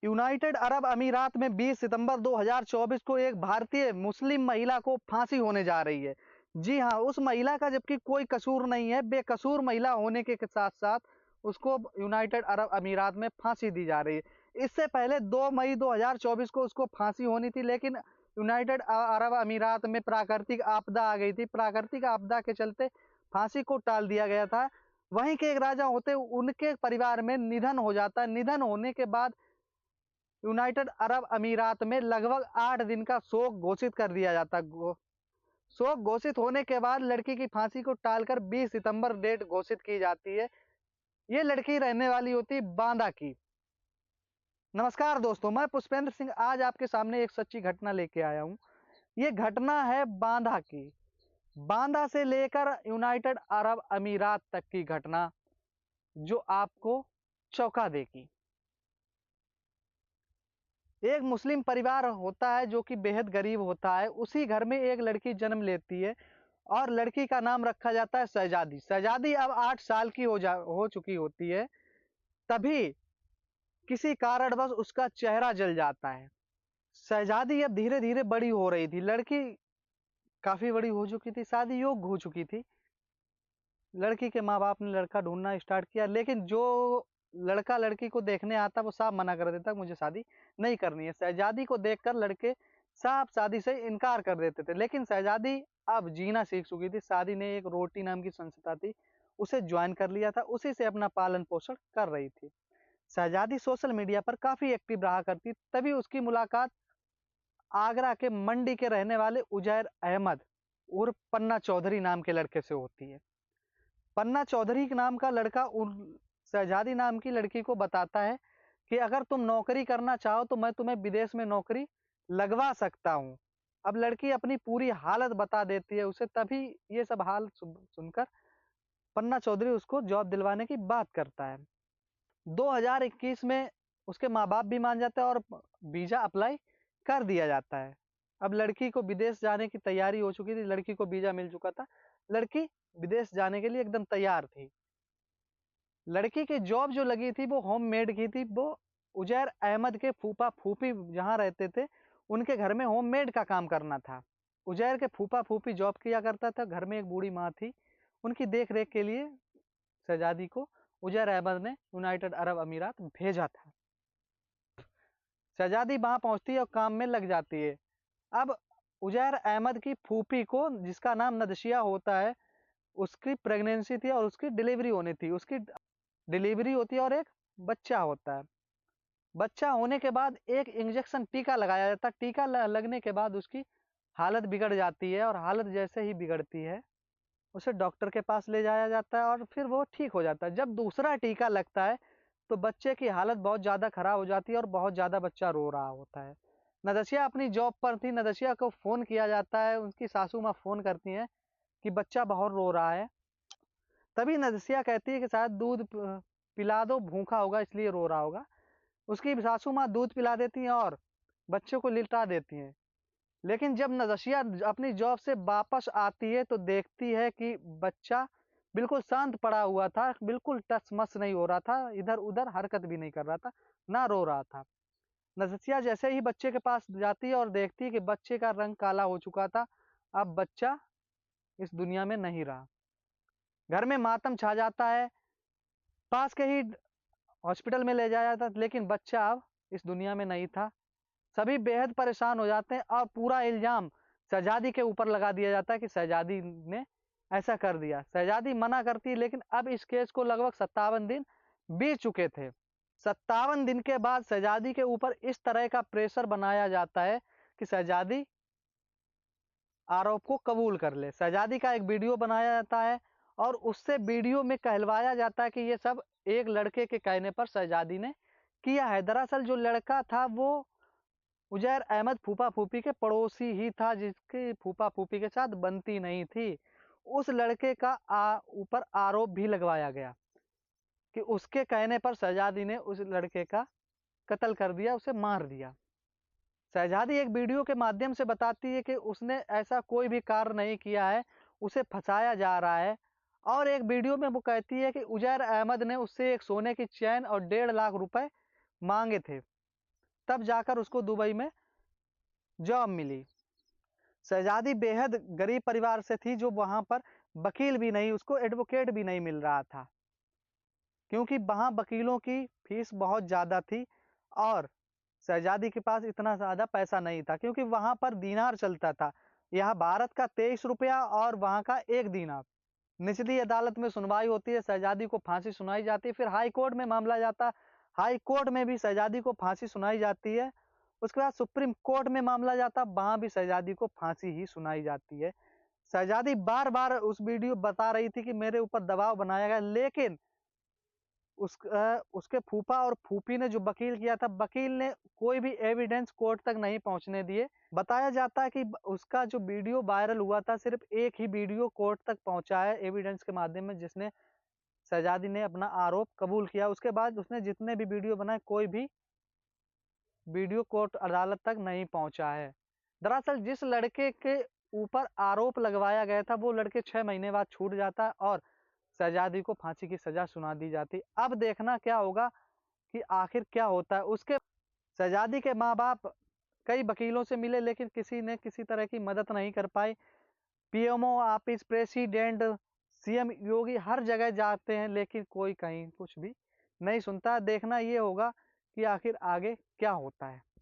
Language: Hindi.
यूनाइटेड अरब अमीरात में 20 सितंबर 2024 को एक भारतीय मुस्लिम महिला को फांसी होने जा रही है। जी हाँ, उस महिला का जबकि कोई कसूर नहीं है, बेकसूर महिला होने के साथ साथ उसको यूनाइटेड अरब अमीरात में फांसी दी जा रही है। इससे पहले 2 मई 2024 को उसको फांसी होनी थी, लेकिन यूनाइटेड अरब अमीरात में प्राकृतिक आपदा आ गई थी। प्राकृतिक आपदा के चलते फांसी को टाल दिया गया था। वहीं के एक राजा होते, उनके परिवार में निधन हो जाता है। निधन होने के बाद यूनाइटेड अरब अमीरात में लगभग 8 दिन का शोक घोषित कर दिया जाता है। शोक घोषित होने के बाद लड़की की फांसी को टालकर 20 सितंबर डेट घोषित की जाती है। ये लड़की रहने वाली होती है बांदा की। नमस्कार दोस्तों, मैं पुष्पेंद्र सिंह आज आपके सामने एक सच्ची घटना लेके आया हूँ। ये घटना है बांदा की। बांदा से लेकर यूनाइटेड अरब अमीरात तक की घटना, जो आपको चौंका देगी। एक मुस्लिम परिवार होता है जो कि बेहद गरीब होता है। उसी घर में एक लड़की जन्म लेती है और लड़की का नाम रखा जाता है शहजादी। शहजादी अब 8 साल की हो चुकी होती है। तभी किसी कारणवश उसका चेहरा जल जाता है। शहजादी अब धीरे धीरे बड़ी हो रही थी। लड़की काफी बड़ी हो चुकी थी, शादी योग्य हो चुकी थी। लड़की के माँ बाप ने लड़का ढूंढना स्टार्ट किया, लेकिन जो लड़का लड़की को देखने आता वो साफ मना कर देता, मुझे शादी नहीं करनी है। शहजादी को देखकर लड़के साफ शादी से इनकार कर देते थे, लेकिन शहजादी अब जीना सीख चुकी थी। शादी ने एक रोटी नाम की संस्था थी, उसे ज्वाइन कर लिया था, उसी से अपना पालन पोषण कर रही थी। शहजादी सोशल मीडिया पर काफी एक्टिव रहा करती। तभी उसकी मुलाकात आगरा के मंडी के रहने वाले उजैर अहमद उर्फ पन्ना चौधरी नाम के लड़के से होती है। पन्ना चौधरी नाम का लड़का उन शहजादी नाम की लड़की को बताता है कि अगर तुम नौकरी करना चाहो तो मैं तुम्हें विदेश में नौकरी लगवा सकता हूँ। अब लड़की अपनी पूरी हालत बता देती है उसे। तभी ये सब हाल सुनकर पन्ना चौधरी उसको जॉब दिलवाने की बात करता है। 2021 में उसके माँ बाप भी मान जाते हैं और वीजा अप्लाई कर दिया जाता है। अब लड़की को विदेश जाने की तैयारी हो चुकी थी, लड़की को वीजा मिल चुका था, लड़की विदेश जाने के लिए एकदम तैयार थी। लड़की की जॉब जो लगी थी वो होम मेड की थी। वो उजैर अहमद के फूफा फूफी जहाँ रहते थे उनके घर में होम मेड का काम करना था। उजैर के फूफा फूफी जॉब किया करता था, घर में एक बूढ़ी माँ थी, उनकी देख रेख के लिए शहजादी को उजैर अहमद ने यूनाइटेड अरब अमीरात भेजा था। शहजादी वहां पहुंचती है और काम में लग जाती है। अब उजैर अहमद की फूफी को, जिसका नाम नदशिया होता है, उसकी प्रेगनेंसी थी और उसकी डिलीवरी होनी थी। उसकी डिलीवरी होती है और एक बच्चा होता है। बच्चा होने के बाद एक इंजेक्शन टीका लगाया जाता है। टीका लगने के बाद उसकी हालत बिगड़ जाती है और हालत जैसे ही बिगड़ती है उसे डॉक्टर के पास ले जाया जाता है और फिर वो ठीक हो जाता है। जब दूसरा टीका लगता है तो बच्चे की हालत बहुत ज़्यादा खराब हो जाती है और बहुत ज़्यादा बच्चा रो रहा होता है। नदशिया अपनी जॉब पर थी। नदशिया को फ़ोन किया जाता है, उनकी सासू माँ फ़ोन करती हैं कि बच्चा बहुत रो रहा है। तभी नदसिया कहती है कि शायद दूध पिला दो, भूखा होगा इसलिए रो रहा होगा। उसकी सासू माँ दूध पिला देती हैं और बच्चे को लिटा देती हैं। लेकिन जब नदसिया अपनी जॉब से वापस आती है तो देखती है कि बच्चा बिल्कुल शांत पड़ा हुआ था, बिल्कुल टच मस नहीं हो रहा था, इधर उधर हरकत भी नहीं कर रहा था, ना रो रहा था। नदसिया जैसे ही बच्चे के पास जाती है और देखती है कि बच्चे का रंग काला हो चुका था, अब बच्चा इस दुनिया में नहीं रहा। घर में मातम छा जाता है। पास के ही हॉस्पिटल में ले जाया था, लेकिन बच्चा अब इस दुनिया में नहीं था। सभी बेहद परेशान हो जाते हैं और पूरा इल्जाम शहजादी के ऊपर लगा दिया जाता है कि शहजादी ने ऐसा कर दिया। शहजादी मना करती है, लेकिन अब इस केस को लगभग 57 दिन बीत चुके थे। 57 दिन के बाद शहजादी के ऊपर इस तरह का प्रेशर बनाया जाता है कि शहजादी आरोप को कबूल कर ले। शहजादी का एक वीडियो बनाया जाता है और उससे वीडियो में कहलवाया जाता है कि ये सब एक लड़के के कहने पर शहजादी ने किया है। दरअसल जो लड़का था वो उजैर अहमद फूफा फूफी के पड़ोसी ही था, जिसकी फूफा फूफी के साथ बनती नहीं थी। उस लड़के का ऊपर आरोप भी लगवाया गया कि उसके कहने पर शहजादी ने उस लड़के का कत्ल कर दिया, उसे मार दिया। शहजादी एक वीडियो के माध्यम से बताती है कि उसने ऐसा कोई भी कार्य नहीं किया है, उसे फंसाया जा रहा है। और एक वीडियो में वो कहती है कि उजैर अहमद ने उससे एक सोने की चैन और 1.5 लाख रुपए मांगे थे। तब जाकर उसको दुबई में जॉब मिली। शहजादी बेहद गरीब परिवार से थी, जो वहां पर वकील भी नहीं, उसको एडवोकेट भी नहीं मिल रहा था, क्योंकि वहां वकीलों की फीस बहुत ज्यादा थी और शहजादी के पास इतना ज्यादा पैसा नहीं था, क्योंकि वहां पर दीनार चलता था। यहाँ भारत का 23 रुपया और वहां का 1 दीनार। निचली अदालत में सुनवाई होती है, शहजादी को फांसी सुनाई जाती है, फिर हाई कोर्ट में मामला जाता, हाई कोर्ट में भी शहजादी को फांसी सुनाई जाती है। उसके बाद सुप्रीम कोर्ट में मामला जाता, वहां भी शहजादी को फांसी ही सुनाई जाती है। शहजादी बार बार उस वीडियो बता रही थी कि मेरे ऊपर दबाव बनाया गया, लेकिन उसके फूफा और फूफी ने जो वकील किया था, वकील ने कोई भी एविडेंस कोर्ट तक नहीं पहुंचने दिए। बताया जाता है कि उसका जो वीडियो वायरल हुआ था, सिर्फ एक ही वीडियो कोर्ट तक पहुंचा है एविडेंस के माध्यम में, जिसने शहजादी ने अपना आरोप कबूल किया। उसके बाद उसने जितने भी वीडियो बनाए, कोई भी वीडियो कोर्ट अदालत तक नहीं पहुंचा है। दरअसल जिस लड़के के ऊपर आरोप लगवाया गया था, वो लड़के 6 महीने बाद छूट जाता है और शहजादी को फांसी की सजा सुना दी जाती। अब देखना क्या होगा कि आखिर क्या होता है। उसके शहजादी के माँ बाप कई वकीलों से मिले, लेकिन किसी ने किसी तरह की मदद नहीं कर पाई। पीएमओ ऑफिस, प्रेसिडेंट, सीएम योगी हर जगह जाते हैं, लेकिन कोई कहीं कुछ भी नहीं सुनता। देखना ये होगा कि आखिर आगे क्या होता है।